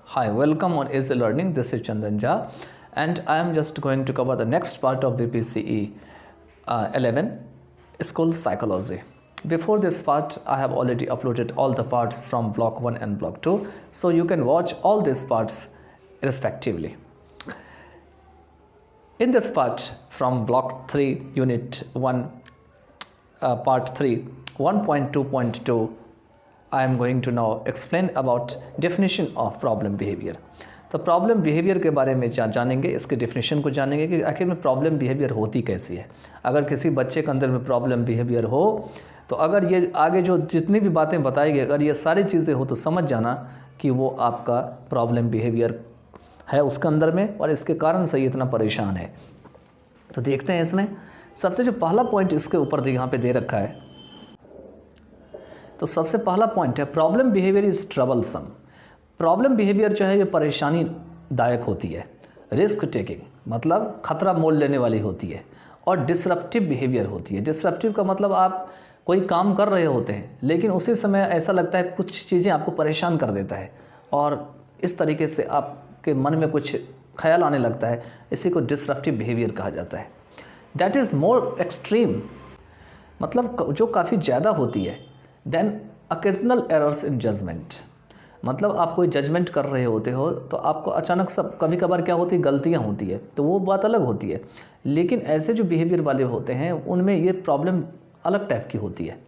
Hi, welcome on Easy Learning. This is Chandan Jha, and I am just going to cover the next part of BPCE 11, School Psychology. Before this part, I have already uploaded all the parts from Block 1 and Block 2, so you can watch all these parts respectively. In this part from Block 3, Unit 1, Part 3, 1.2.2, I am going to now explain about definition of problem behavior. तो problem behaviour के बारे में जानेंगे, इसके definition को जानेंगे कि आखिर में प्रॉब्लम बिहेवियर होती कैसी है। अगर किसी बच्चे के अंदर में प्रॉब्लम बिहेवियर हो तो अगर ये आगे जो जितनी भी बातें बताई गई, अगर ये सारी चीज़ें हो तो समझ जाना कि वो आपका प्रॉब्लम बिहेवियर है उसके अंदर में और इसके कारण से ये इतना परेशान है। तो देखते हैं इसमें सबसे जो पहला पॉइंट इसके ऊपर यहाँ पे दे रखा है, तो सबसे पहला पॉइंट है problem behaviour is troublesome. Problem behaviour जो है ये परेशानी दायक होती है। रिस्क टेकिंग मतलब खतरा मोल लेने वाली होती है, और डिसरप्टिव बिहेवियर होती है। डिसरप्टिव का मतलब आप कोई काम कर रहे होते हैं लेकिन उसी समय ऐसा लगता है कुछ चीज़ें आपको परेशान कर देता है और इस तरीके से आपके मन में कुछ ख्याल आने लगता है, इसी को डिसरप्टिव बिहेवियर कहा जाता है। दैट इज़ मोर एक्सट्रीम मतलब जो काफ़ी ज़्यादा होती है। Then occasional errors in judgement मतलब आप कोई जजमेंट कर रहे होते हो तो आपको अचानक सब कभी कभार क्या होती है, गलतियाँ होती है, तो वो बात अलग होती है। लेकिन ऐसे जो बिहेवियर वाले होते हैं उनमें ये प्रॉब्लम अलग टाइप की होती है।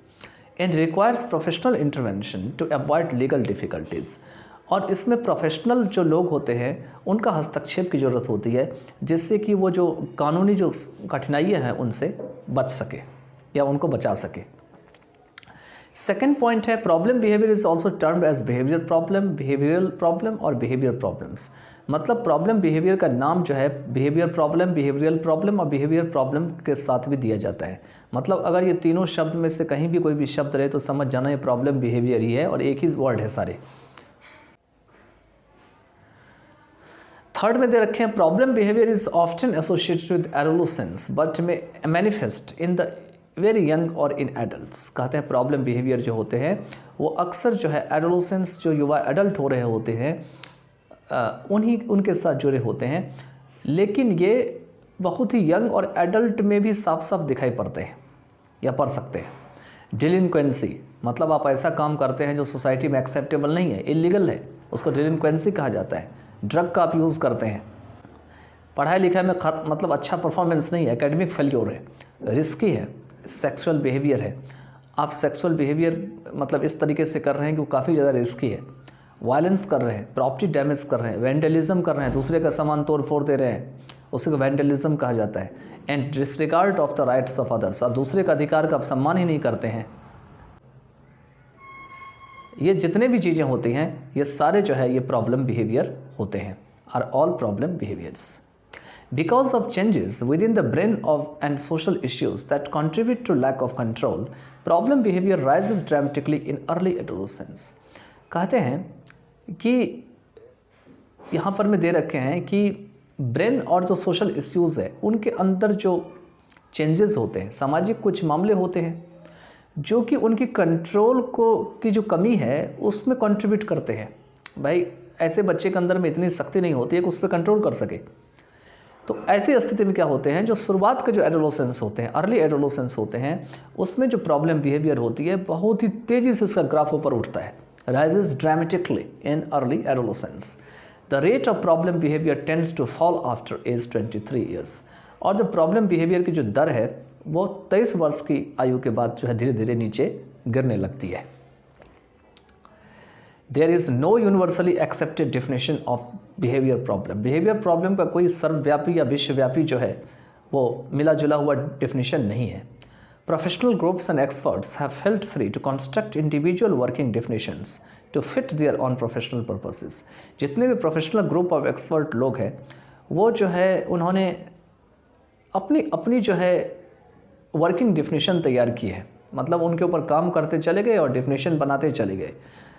And requires professional intervention to avoid legal difficulties, और इसमें प्रोफेशनल जो लोग होते हैं उनका हस्तक्षेप की ज़रूरत होती है जिससे कि वो जो कानूनी जो कठिनाइयाँ हैं उनसे बच सके या उनको बचा सके। सेकेंड पॉइंट है problem behaviour is also termed as behaviour problem, behavioural problem और बिहेवियर प्रॉब्लम्स। मतलब प्रॉब्लम बिहेवियर का नाम जो है बिहेवियर प्रॉब्लम, बिहेवियरल प्रॉब्लम और बिहेवियर प्रॉब्लम के साथ भी दिया जाता है। मतलब अगर ये तीनों शब्द में से कहीं भी कोई भी शब्द रहे तो समझ जाना ये प्रॉब्लम बिहेवियर ही है और एक ही वर्ड है सारे। थर्ड में दे रखे हैं problem behaviour is often associated with adolescence but may manifest in the very young और इन एडल्ट्स। कहते हैं प्रॉब्लम बिहेवियर जो होते हैं वो अक्सर जो है एडोलेसेंस जो युवा एडल्ट हो रहे होते हैं उनके साथ जुड़े होते हैं, लेकिन ये बहुत ही यंग और एडल्ट में भी साफ साफ दिखाई पड़ते हैं या पड़ सकते हैं। डिलिंक्वेंसी मतलब आप ऐसा काम करते हैं जो सोसाइटी में एक्सेप्टेबल नहीं है, इलीगल है, उसको डिलिंक्वेंसी कहा जाता है। ड्रग का आप यूज़ करते हैं, पढ़ाई लिखाई में मतलब अच्छा परफॉर्मेंस नहीं है, एकेडमिक फेल्योर है, रिस्की है, सेक्सुअल बिहेवियर है। आप सेक्सुअल बिहेवियर मतलब इस तरीके से कर रहे हैं कि वो काफ़ी ज़्यादा रिस्की है। वायलेंस कर रहे हैं, प्रॉपर्टी डैमेज कर रहे हैं, वैंडलिज्म कर रहे हैं, दूसरे का सामान तोड़ फोड़ दे रहे हैं, उसी को वैंडलिज्म कहा जाता है। And disregard of the rights of others, आप दूसरे का अधिकार का आप सम्मान ही नहीं करते हैं। ये जितने भी चीज़ें होती हैं ये सारे जो है ये प्रॉब्लम बिहेवियर होते हैं, are all problem behaviours. Because of changes within the brain and social issues that contribute to lack of control, problem behavior rises dramatically in early adolescence. कहते हैं कि यहाँ पर में दे रखे हैं कि ब्रेन और जो सोशल इश्यूज़ है उनके अंदर जो चेंजेस होते हैं, सामाजिक कुछ मामले होते हैं जो कि उनकी कंट्रोल की जो कमी है उसमें कंट्रीब्यूट करते हैं। भाई ऐसे बच्चे के अंदर में इतनी शक्ति नहीं होती है कि उस पर कंट्रोल कर सके। तो ऐसी स्थिति में क्या होते हैं, जो शुरुआत के जो एडोलेसेंस होते हैं, अर्ली एडोलेसेंस होते हैं, उसमें जो प्रॉब्लम बिहेवियर होती है बहुत ही तेज़ी से इसका ग्राफ ऊपर उठता है, rises dramatically in early adolescence. The rate of problem behaviour tends to fall after age 23 years, और जो प्रॉब्लम बिहेवियर की जो दर है वो 23 वर्ष की आयु के बाद जो है धीरे धीरे नीचे गिरने लगती है। There is no universally accepted definition of behaviour problem. Behaviour problem का कोई सर्वव्यापी या विश्वव्यापी जो है वो मिला जुला हुआ डेफिनेशन नहीं है। Professional groups and experts have felt free to construct individual working definitions to fit their own professional purposes. जितने भी प्रोफेशनल ग्रुप ऑफ एक्सपर्ट लोग हैं वो जो है उन्होंने अपनी जो है वर्किंग डेफिनेशन तैयार की है, मतलब उनके ऊपर काम करते चले गए और डेफिनेशन बनाते चले गए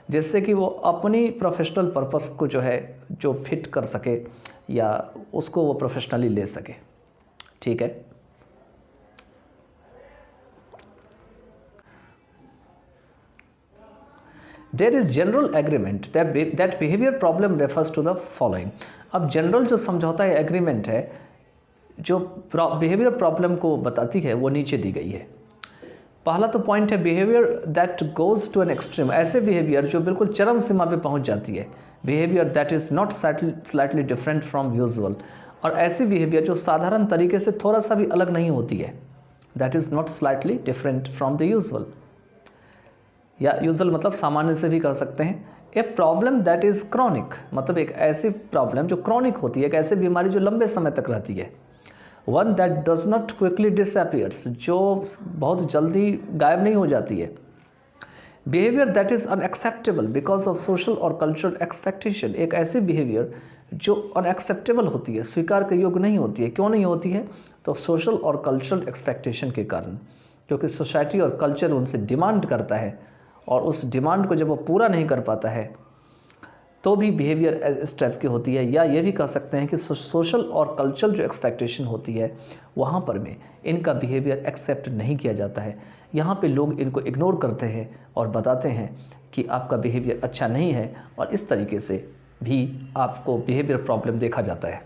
जिससे कि वो अपनी प्रोफेशनल पर्पस को जो है जो फिट कर सके या उसको वो प्रोफेशनली ले सके। ठीक है, there is general agreement that behaviour problem refers to the following. अब जनरल जो समझौता या एग्रीमेंट है जो बिहेवियर प्रॉब्लम को बताती है वो नीचे दी गई है। पहला तो पॉइंट है behaviour that goes to an extreme, ऐसे बिहेवियर जो बिल्कुल चरम सीमा पे पहुंच जाती है। Behaviour that is not slightly different from usual, और ऐसी बिहेवियर जो साधारण तरीके से थोड़ा सा भी अलग नहीं होती है। That is not slightly different from the usual, या यूजुअल मतलब सामान्य से भी कह सकते हैं। A problem that is chronic, मतलब एक ऐसी प्रॉब्लम जो क्रॉनिक होती है, एक ऐसी बीमारी जो लंबे समय तक रहती है। One that does not quickly disappears, जो बहुत जल्दी गायब नहीं हो जाती है। Behaviour that is unacceptable because of social और कल्चरल एक्सपेक्टेशन, एक ऐसी बिहेवियर जो अनएक्सेप्टेबल होती है, स्वीकार के योग्य नहीं होती है। क्यों नहीं होती है? तो सोशल और कल्चरल एक्सपेक्टेशन के कारण, क्योंकि सोसाइटी और कल्चर उनसे डिमांड करता है, और उस डिमांड को जब वो पूरा नहीं कर पाता है तो भी बिहेवियर इस टाइप की होती है। या ये भी कह सकते हैं कि सोशल और कल्चरल जो एक्सपेक्टेशन होती है वहाँ पर में इनका बिहेवियर एक्सेप्ट नहीं किया जाता है। यहाँ पे लोग इनको इग्नोर करते हैं और बताते हैं कि आपका बिहेवियर अच्छा नहीं है, और इस तरीके से भी आपको बिहेवियर प्रॉब्लम देखा जाता है।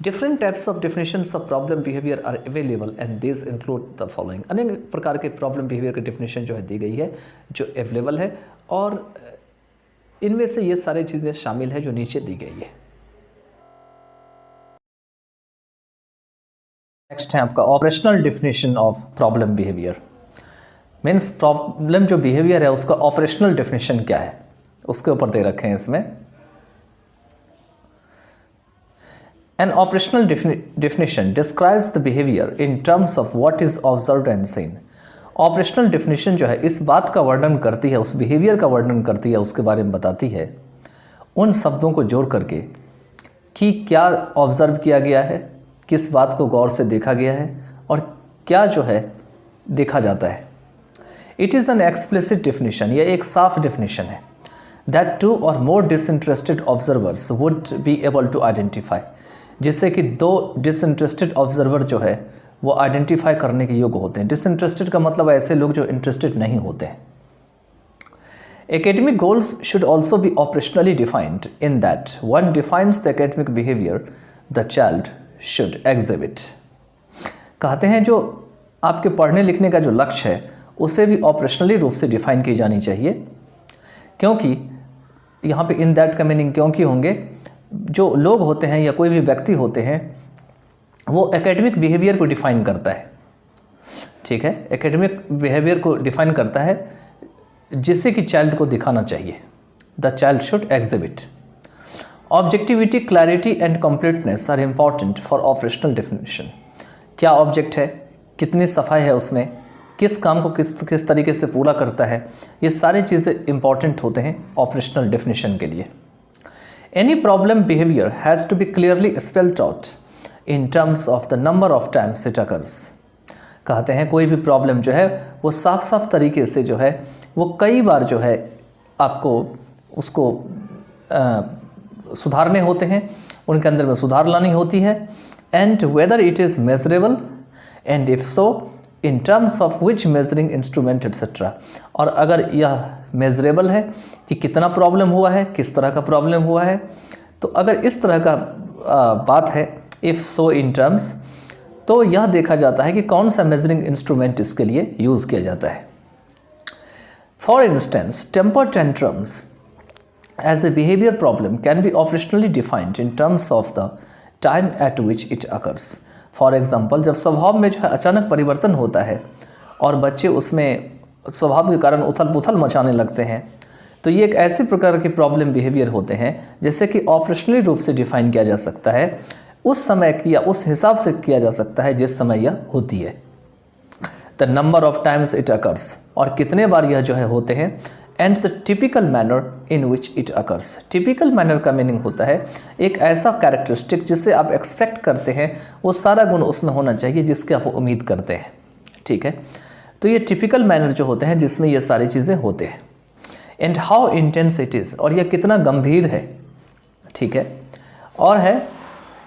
Different types of definitions of problem behaviour are available and this include the following. अनेक प्रकार के प्रॉब्लम बिहेवियर की डेफिनेशन जो है दी गई है, जो अवेलेबल है, और इनमें से ये सारी चीज़ें शामिल है जो नीचे दी गई है। नेक्स्ट है आपका operational definition of problem behaviour. Means problem जो बिहेवियर है उसका ऑपरेशनल डेफिनेशन क्या है, उसके ऊपर दे रखे हैं इसमें। An operational definition describes the behaviour in terms of what is observed and seen. Operational definition जो है इस बात का वर्णन करती है, उस बिहेवियर का वर्णन करती है, उसके बारे में बताती है उन शब्दों को जोड़ करके कि क्या ऑब्जर्व किया गया है, किस बात को गौर से देखा गया है, और क्या जो है देखा जाता है। It is an explicit definition, यह एक साफ डेफिनेशन है। That two or more disinterested observers would be able to identify, जिससे कि दो डिसइंटरेस्टेड ऑब्जर्वर जो है वो आइडेंटिफाई करने के योग्य होते हैं। डिसइंटरेस्टेड का मतलब ऐसे लोग जो इंटरेस्टेड नहीं होते हैं। Academic goals should also be operationally defined in that one defines the academic behavior the child should exhibit। कहते हैं जो आपके पढ़ने लिखने का जो लक्ष्य है उसे भी ऑपरेशनली रूप से डिफाइन की जानी चाहिए, क्योंकि यहाँ पे इन दैट का मीनिंग क्योंकि होंगे, जो लोग होते हैं या कोई भी व्यक्ति होते हैं वो एकेडमिक बिहेवियर को डिफाइन करता है। ठीक है, एकेडमिक बिहेवियर को डिफाइन करता है जिसे कि चाइल्ड को दिखाना चाहिए। The child should exhibit. Objectivity, clarity and completeness are important for operational definition. क्या ऑब्जेक्ट है, कितनी सफाई है उसमें, किस काम को किस तरीके से पूरा करता है, ये सारी चीज़ें इंपॉर्टेंट होते हैं ऑपरेशनल डेफिनेशन के लिए। Any problem behaviour has to be clearly spelled out in terms of the number of times it occurs. कहते हैं कोई भी प्रॉब्लम जो है वो साफ साफ तरीके से जो है वो कई बार जो है आपको उसको सुधारने होते हैं, उनके अंदर में सुधार लानी होती है। And whether it is measurable and if so in terms of which measuring instrument etcetera. और अगर यह मेजरेबल है कि कितना प्रॉब्लम हुआ है, किस तरह का प्रॉब्लम हुआ है, तो अगर इस तरह का बात है इफ़ सो इन टर्म्स, तो यह देखा जाता है कि कौन सा मेजरिंग इंस्ट्रूमेंट इसके लिए यूज़ किया जाता है। For instance, temper tantrums as a behaviour problem can be operationally defined in terms of the time at which it occurs. For example, जब स्वभाव में जो है अचानक परिवर्तन होता है और बच्चे उसमें स्वभाव के कारण उथल पुथल मचाने लगते हैं, तो ये एक ऐसी प्रकार के प्रॉब्लम बिहेवियर होते हैं जैसे कि ऑपरेशनली रूप से डिफाइन किया जा सकता है, उस समय या उस हिसाब से किया जा सकता है जिस समय यह होती है। The number of times it occurs, और कितने बार यह जो है होते हैं। And the typical manner in which it occurs. Typical manner का मीनिंग होता है एक ऐसा कैरेक्टरिस्टिक जिससे आप एक्सपेक्ट करते हैं वो सारा गुण उसमें होना चाहिए जिसके आप उम्मीद करते हैं। ठीक है, तो ये टिपिकल मैनर जो होते हैं जिसमें ये सारी चीज़ें होते हैं। And how intense it is, और यह कितना गंभीर है। ठीक है, और है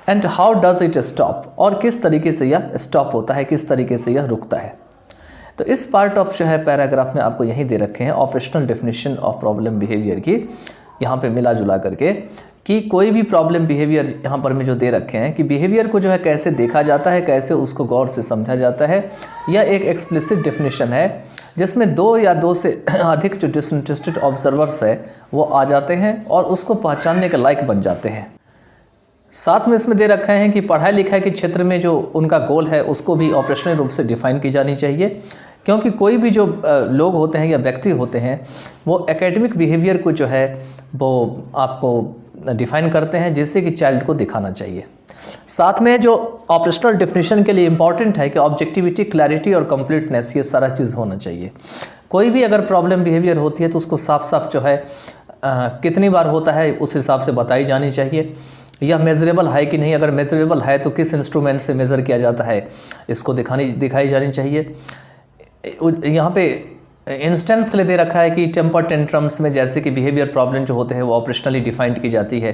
and how does it stop, और किस तरीके से यह स्टॉप होता है, किस तरीके से यह रुकता है। तो इस पार्ट ऑफ जो है पैराग्राफ में आपको यही दे रखे हैं operational definition of problem behaviour की, यहाँ पे मिला जुला करके कि कोई भी प्रॉब्लम बिहेवियर यहाँ पर में जो दे रखे हैं कि बिहेवियर को जो है कैसे देखा जाता है, कैसे उसको गौर से समझा जाता है। यह एक एक्सप्लिसिट डेफिनेशन है जिसमें 2 या 2 से अधिक जो डिसइंटरेस्टेड ऑब्जर्वर्स है वो आ जाते हैं और उसको पहचानने के लायक बन जाते हैं। साथ में इसमें दे रखे हैं कि पढ़ाई लिखाई के क्षेत्र में जो उनका गोल है उसको भी ऑपरेशनल रूप से डिफाइन की जानी चाहिए, क्योंकि कोई भी जो लोग होते हैं या व्यक्ति होते हैं वो एकेडमिक बिहेवियर को जो है वो आपको डिफाइन करते हैं, जिससे कि चाइल्ड को दिखाना चाहिए। साथ में जो ऑपरेशनल डेफिनेशन के लिए इम्पॉर्टेंट है कि ऑब्जेक्टिविटी, क्लैरिटी और कंप्लीटनेस, ये सारा चीज़ होना चाहिए। कोई भी अगर प्रॉब्लम बिहेवियर होती है तो उसको साफ साफ जो है कितनी बार होता है उस हिसाब से बताई जानी चाहिए। यह मेजरेबल है कि नहीं, अगर मेजरेबल है तो किस इंस्ट्रूमेंट से मेज़र किया जाता है, इसको दिखाई जानी चाहिए। यहाँ पे इंस्टेंस के लिए दे रखा है कि टेम्पर टेंट्रम्स में जैसे कि बिहेवियर प्रॉब्लम जो होते हैं वो ऑपरेशनली डिफाइंड की जाती है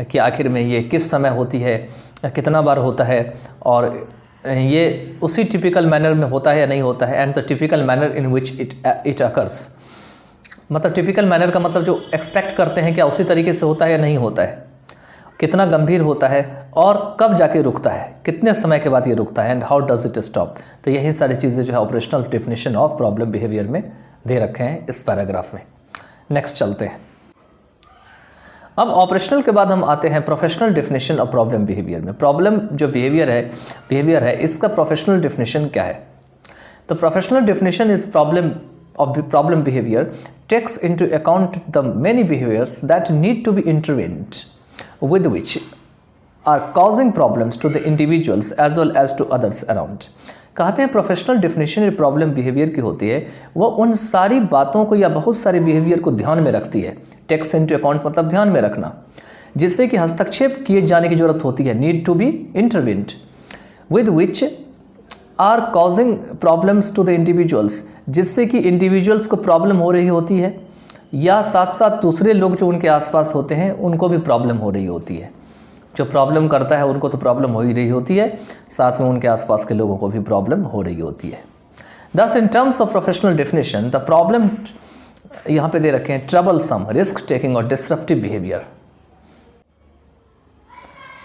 कि आखिर में ये किस समय होती है, कितना बार होता है और ये उसी टिपिकल मैनर में होता है या नहीं होता है, and the typical manner in which it occurs. मतलब टिपिकल मैनर का मतलब जो एक्सपेक्ट करते हैं क्या उसी तरीके से होता है या नहीं होता है, कितना गंभीर होता है और कब जाके रुकता है, कितने समय के बाद ये रुकता है, and how does it stop. तो यही सारी चीज़ें जो है operational definition of problem behaviour में दे रखे हैं इस पैराग्राफ में। नेक्स्ट चलते हैं। अब ऑपरेशनल के बाद हम आते हैं professional definition of problem behaviour में। प्रॉब्लम जो बिहेवियर है इसका प्रोफेशनल डेफिनेशन क्या है। तो professional definition is problem behaviour takes into account the many behaviours that need to be intervened with which are causing problems to the individuals as well as to others around। कहते हैं professional definition problem behaviour की होती है वो उन सारी बातों को या बहुत सारे बिहेवियर को ध्यान में रखती है। टेक्स इनटू अकाउंट मतलब ध्यान में रखना, जिससे कि हस्तक्षेप किए जाने की जरूरत होती है, need to be intervened, with which are causing problems to the individuals, जिससे कि इंडिविजुअल्स को प्रॉब्लम हो रही होती है या साथ साथ दूसरे लोग जो उनके आसपास होते हैं उनको भी प्रॉब्लम हो रही होती है। जो प्रॉब्लम करता है उनको तो प्रॉब्लम हो ही रही होती है, साथ में उनके आसपास के लोगों को भी प्रॉब्लम हो रही होती है। दस इन terms of professional definition the problem यहाँ पे दे रखे हैं ट्रबलसम, रिस्क टेकिंग और disruptive behaviour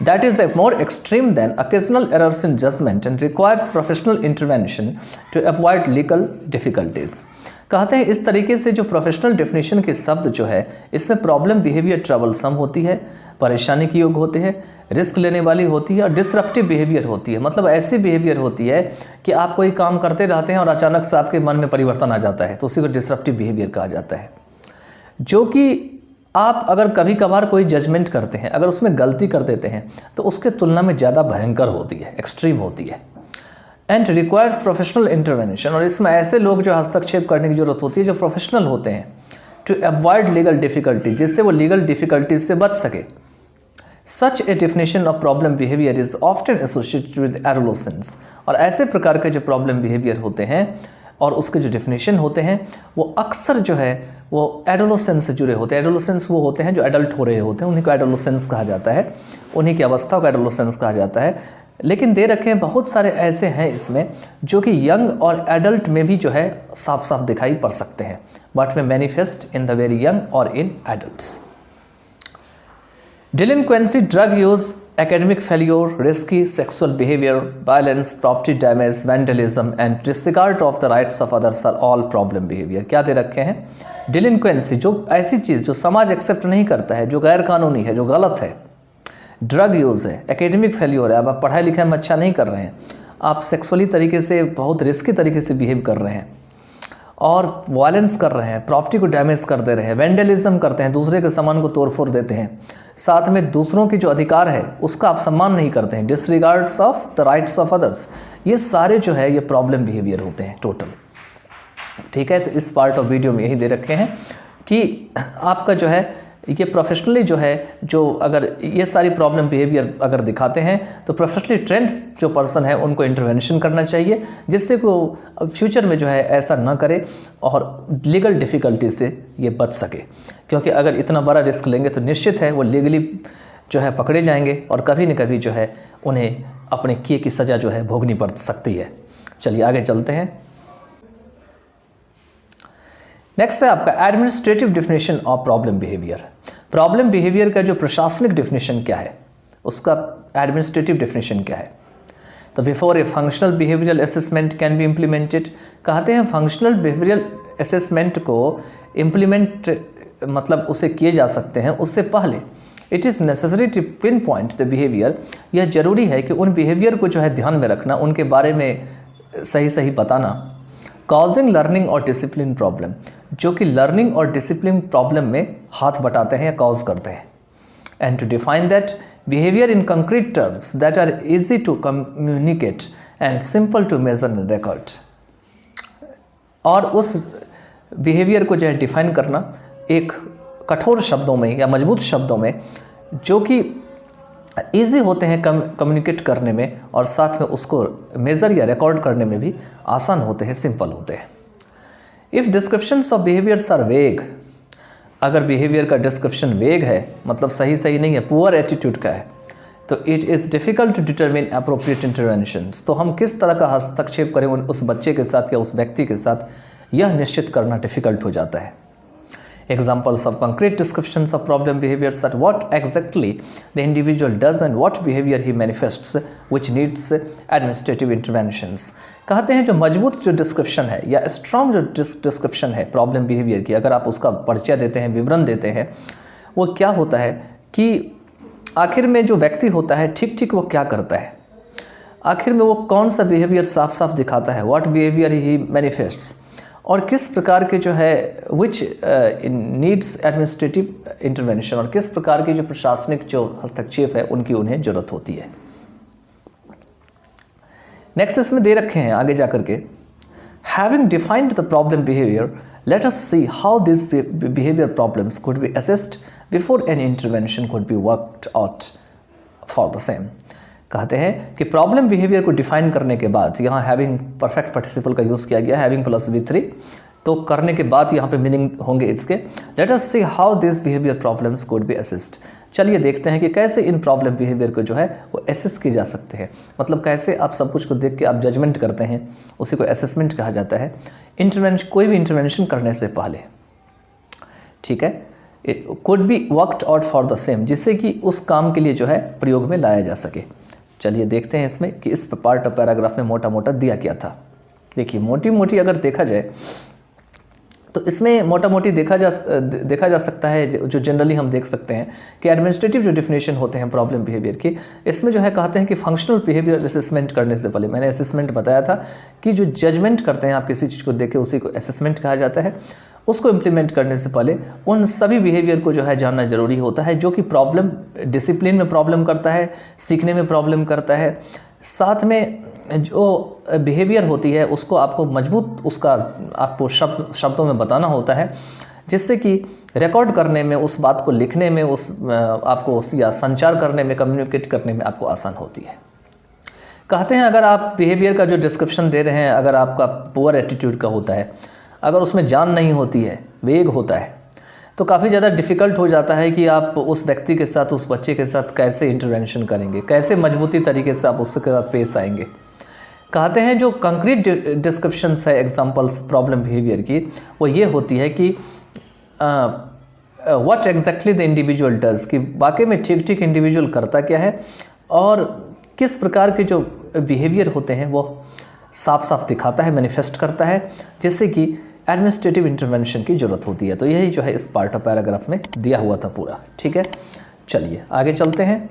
that is more extreme than occasional errors in judgment and requires professional intervention to avoid legal difficulties। कहते हैं इस तरीके से जो प्रोफेशनल डेफिनेशन के शब्द जो है इसमें प्रॉब्लम बिहेवियर ट्रबलसम होती है, परेशानी की योग होते हैं, रिस्क लेने वाली होती है और डिसरप्टिव बिहेवियर होती है। मतलब ऐसी बिहेवियर होती है कि आप कोई काम करते रहते हैं और अचानक से आपके मन में परिवर्तन आ जाता है, तो उसी को डिसरप्टिव बिहेवियर कहा जाता है। जो कि आप अगर कभी कभार कोई जजमेंट करते हैं, अगर उसमें गलती कर देते हैं तो उसके तुलना में ज़्यादा भयंकर होती है, एक्सट्रीम होती है। एंड रिक्वायर्स प्रोफेशनल इंटरवेंशन, और इसमें ऐसे लोग जो हस्तक्षेप करने की जरूरत होती है जो प्रोफेशनल होते हैं, टू अवॉइड लीगल डिफिकल्टी, जिससे वो लीगल डिफिकल्टीज से बच सके। Such a definition of problem behaviour is often associated with adolescence, और ऐसे प्रकार के जो प्रॉब्लम बिहेवियर होते हैं और उसके जो डेफिनेशन होते हैं वो अक्सर जो है वो एडोलेसेंस से जुड़े होते हैं। एडोलेसेंस वो होते हैं जो एडल्ट हो रहे होते हैं, उन्हीं को एडोलेसेंस कहा जाता है, उन्हीं की अवस्था को एडोलेसेंस कहा जाता है। लेकिन दे रखे हैं बहुत सारे ऐसे हैं इसमें जो कि यंग और एडल्ट में भी जो है साफ साफ दिखाई पड़ सकते हैं, but may manifest in the very young और in adults. Delinquency, drug use, academic failure, risky sexual behavior, violence, property damage, vandalism and disregard of the rights of others are all problem behavior। क्या दे रखे हैं? Delinquency, जो ऐसी चीज़ जो समाज accept नहीं करता है, जो गैर कानूनी है, जो गलत है। ड्रग यूज़ है, एकेडमिक फेल्योर है, अब आप पढ़ाई लिखाई में अच्छा नहीं कर रहे हैं, आप सेक्सुअली तरीके से बहुत रिस्की तरीके से बिहेव कर रहे हैं और वायलेंस कर रहे हैं, प्रॉपर्टी को डैमेज कर दे रहे हैं, वेंडलिज्म करते हैं, दूसरे के सामान को तोड़ फोड़ देते हैं, साथ में दूसरों की जो अधिकार है उसका आप सम्मान नहीं करते हैं, डिसरिगार्ड्स of the rights of others, ये सारे जो है ये प्रॉब्लम बिहेवियर होते हैं टोटल। ठीक है, तो इस पार्ट ऑफ वीडियो में यही दे रखे हैं कि आपका जो है ये प्रोफेशनली जो है, जो अगर ये सारी प्रॉब्लम बिहेवियर अगर दिखाते हैं तो प्रोफेशनली ट्रेंड जो पर्सन है उनको इंटरवेंशन करना चाहिए, जिससे को फ्यूचर में जो है ऐसा ना करे और लीगल डिफ़िकल्टी से ये बच सके। क्योंकि अगर इतना बड़ा रिस्क लेंगे तो निश्चित है वो लीगली जो है पकड़े जाएंगे और कभी न कभी जो है उन्हें अपने किए की सज़ा जो है भोगनी पड़ सकती है। चलिए आगे चलते हैं। नेक्स्ट है आपका administrative definition of problem behaviour. Problem behaviour का जो प्रशासनिक डिफिनेशन क्या है, उसका एडमिनिस्ट्रेटिव डिफिनेशन क्या है। तो before a functional behavioural assessment can be implemented, कहते हैं फंक्शनल बिहेवियरल असेसमेंट को इम्प्लीमेंट मतलब उसे किए जा सकते हैं, उससे पहले it is necessary to pinpoint the behaviour, यह जरूरी है कि उन बिहेवियर को जो है ध्यान में रखना, उनके बारे में सही बताना। कॉजिंग लर्निंग और डिसिप्लिन प्रॉब्लम, जो कि लर्निंग और डिसिप्लिन प्रॉब्लम में हाथ बटाते हैं या कॉज करते हैं। And to define that behaviour in concrete terms that are easy to communicate and simple to measure in record, और उस बिहेवियर को जो है डिफाइन करना एक कठोर शब्दों में या मजबूत शब्दों में, जो कि ईजी होते हैं कम्युनिकेट करने में, और साथ में उसको मेज़र या रिकॉर्ड करने में भी आसान होते हैं, सिंपल होते हैं। If descriptions of behaviours are vague, अगर बिहेवियर का डिस्क्रिप्शन वेग है, मतलब सही नहीं है, पुअर एटीट्यूड का है, तो it is difficult to determine appropriate interventions, तो हम किस तरह का हस्तक्षेप करें उस बच्चे के साथ या उस व्यक्ति के साथ, यह निश्चित करना डिफ़िकल्ट हो जाता है। Examples of concrete descriptions of problem behaviors are what exactly the individual does and what behavior he manifests which needs administrative interventions। कहते हैं जो मजबूत जो डिस्क्रिप्शन है या स्ट्रॉन्ग जो डिस्क्रिप्शन है प्रॉब्लम बिहेवियर की, अगर आप उसका परिचय देते हैं, विवरण देते हैं, वो क्या होता है कि आखिर में जो व्यक्ति होता है ठीक वो क्या करता है, आखिर में वो कौन सा बिहेवियर साफ दिखाता है, व्हाट बिहेवियर ही मैनिफेस्ट्स, और किस प्रकार के जो है विच नीड्स एडमिनिस्ट्रेटिव इंटरवेंशन, और किस प्रकार की जो प्रशासनिक जो हस्तक्षेप है उनकी उन्हें ज़रूरत होती है। नेक्स्ट इसमें दे रखे हैं आगे जाकर के, having defined the problem behaviour let us see how this behaviour problems could be assessed before an intervention could be worked out for the same. कहते हैं कि प्रॉब्लम बिहेवियर को डिफाइन करने के बाद, यहाँ हैविंग परफेक्ट पार्टिसिपल का use किया गया, हैविंग प्लस V3, तो करने के बाद यहाँ पे मीनिंग होंगे इसके। Let us see how this behaviour problems could be assist. चलिए देखते हैं कि कैसे इन प्रॉब्लम बिहेवियर को जो है वो असिस्ट किए जा सकते हैं, मतलब कैसे आप सब कुछ को देख के आप जजमेंट करते हैं, उसी को असेसमेंट कहा जाता है। इंटरवेंशन, कोई भी इंटरवेंशन करने से पहले, ठीक है, it could be worked out for the same, जिससे कि उस काम के लिए जो है प्रयोग में लाया जा सके। चलिए देखते हैं इसमें कि इस पार्ट ऑफ पैराग्राफ में मोटा दिया क्या था। देखिए मोटी अगर देखा जाए तो इसमें मोटी देखा जा सकता है, जो जनरली हम देख सकते हैं कि एडमिनिस्ट्रेटिव जो डिफिनेशन होते हैं प्रॉब्लम बिहेवियर की, इसमें जो है कहते हैं कि फंक्शनल बिहेवियर असेसमेंट करने से पहले, मैंने असेसमेंट बताया था कि जो जजमेंट करते हैं आप किसी चीज़ को देख के, उसी को असेसमेंट कहा जाता है। उसको इम्प्लीमेंट करने से पहले उन सभी बिहेवियर को जो है जानना जरूरी होता है, जो कि प्रॉब्लम डिसिप्लिन में प्रॉब्लम करता है, सीखने में प्रॉब्लम करता है, साथ में जो बिहेवियर होती है उसको आपको मजबूत, उसका आपको शब्दों में बताना होता है, जिससे कि रिकॉर्ड करने में, उस बात को लिखने में, आपको या संचार करने में, कम्युनिकेट करने में आपको आसान होती है। कहते हैं अगर आप बिहेवियर का जो डिस्क्रिप्शन दे रहे हैं, अगर आपका पुअर एटीट्यूड का होता है, अगर उसमें जान नहीं होती है, वेग होता है, तो काफ़ी ज़्यादा डिफ़िकल्ट हो जाता है कि आप उस व्यक्ति के साथ, उस बच्चे के साथ कैसे इंटरवेंशन करेंगे, कैसे मजबूती तरीके से आप उसके साथ पेश आएंगे। कहते हैं जो कंक्रीट डिस्क्रिप्शंस है एग्जांपल्स प्रॉब्लम बिहेवियर की, वो ये होती है कि what exactly the individual does, कि वाकई में ठीक इंडिविजुअल करता क्या है, और किस प्रकार के जो बिहेवियर होते हैं वो साफ दिखाता है, मैनिफेस्ट करता है, जिससे कि एडमिनिस्ट्रेटिव इंटरवेंशन की ज़रूरत होती है। तो यही जो है इस पार्ट ऑफ पैराग्राफ में दिया हुआ था पूरा, ठीक है। चलिए आगे चलते हैं।